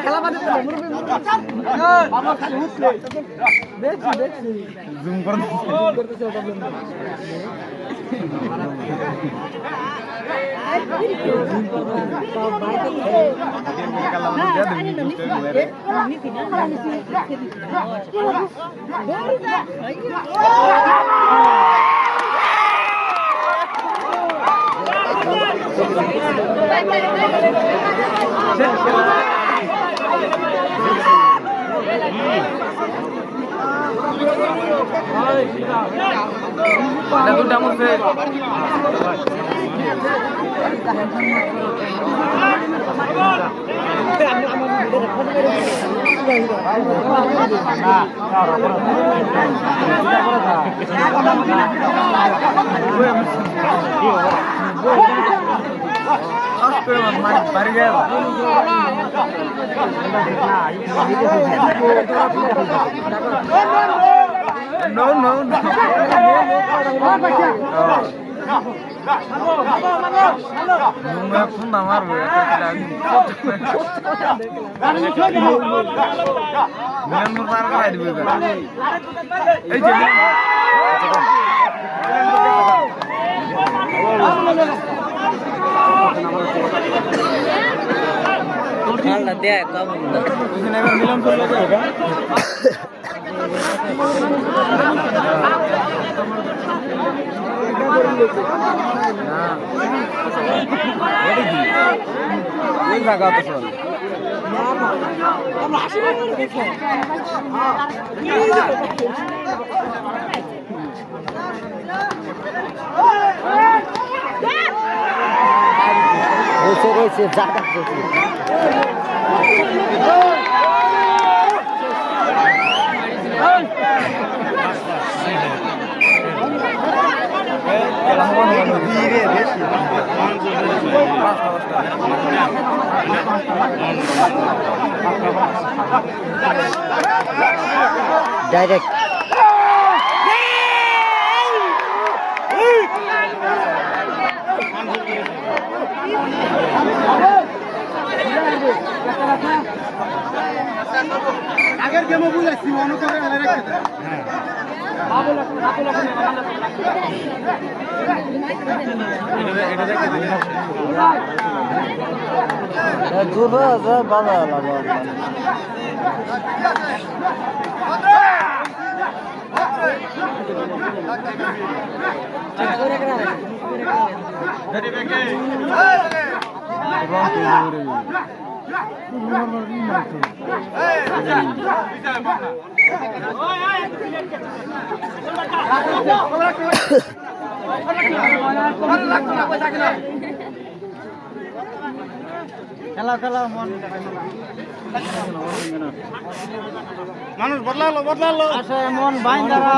খেলা বাদে জুম করতেছে দুটা মধ্যে বাড়ি গেল No, no, no. Phun আমার পার করাই দিবে এই যে খেলা দেখ মিলন করলে জায়গা তো রয়েছে জায়গা ডাইরেক্ট আগের গেমও বুঝাইছি মনে করে রেখে দেয় খেলা খেলা মানুষ বদলালো আসে মন বাইন দ্বারা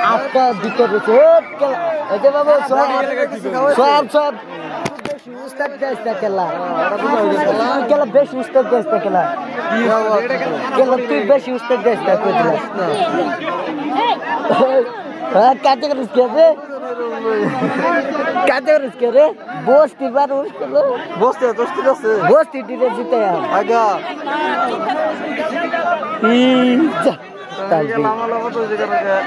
आपका दिक्कत है बाबू सब उस्ताद जायस्ता केला बेशी उस्ताद जायस्ता केला तुई बेशी उस्ताद जायस्ता कइलास ना काटे कर इसके रे बोस्ती बार उसको बोस्ती टीरे जीते यार आगा ये मामा लोगों तो जिक्र है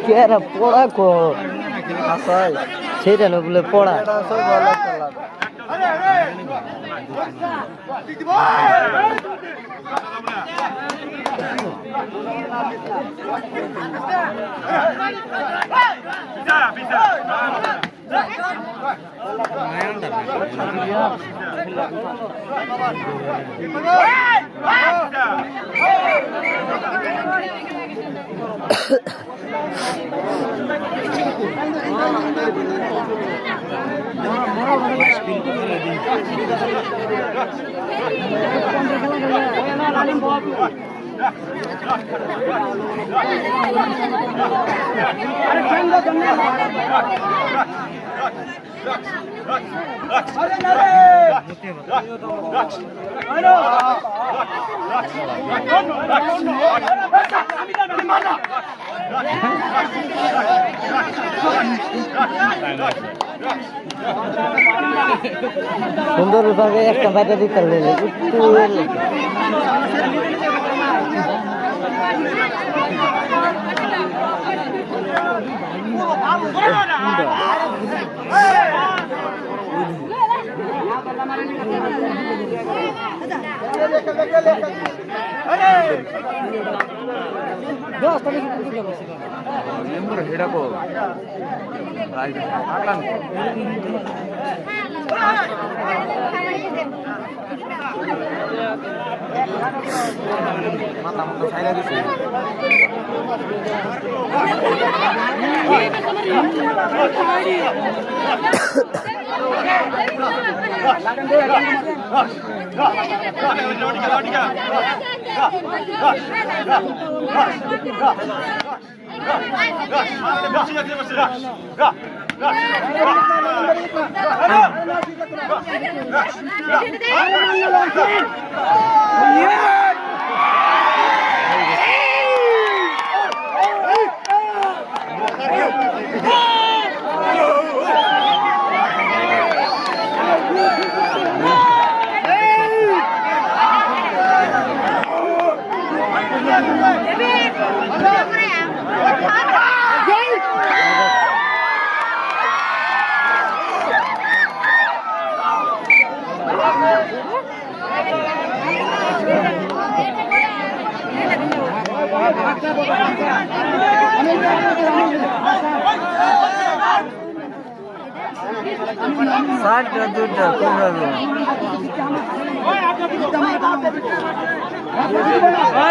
কেরা পড়া কো আসাই সেটা না বলে পড়া সুন্দরভাবে একটা বাইরে দিতে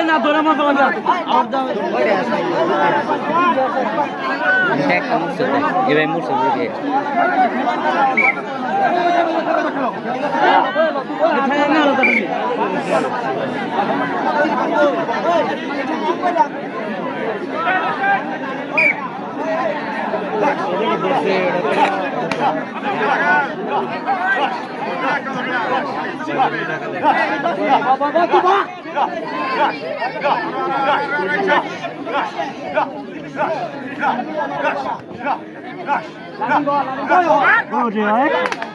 না ধরে মতো এবার মুরছে Go,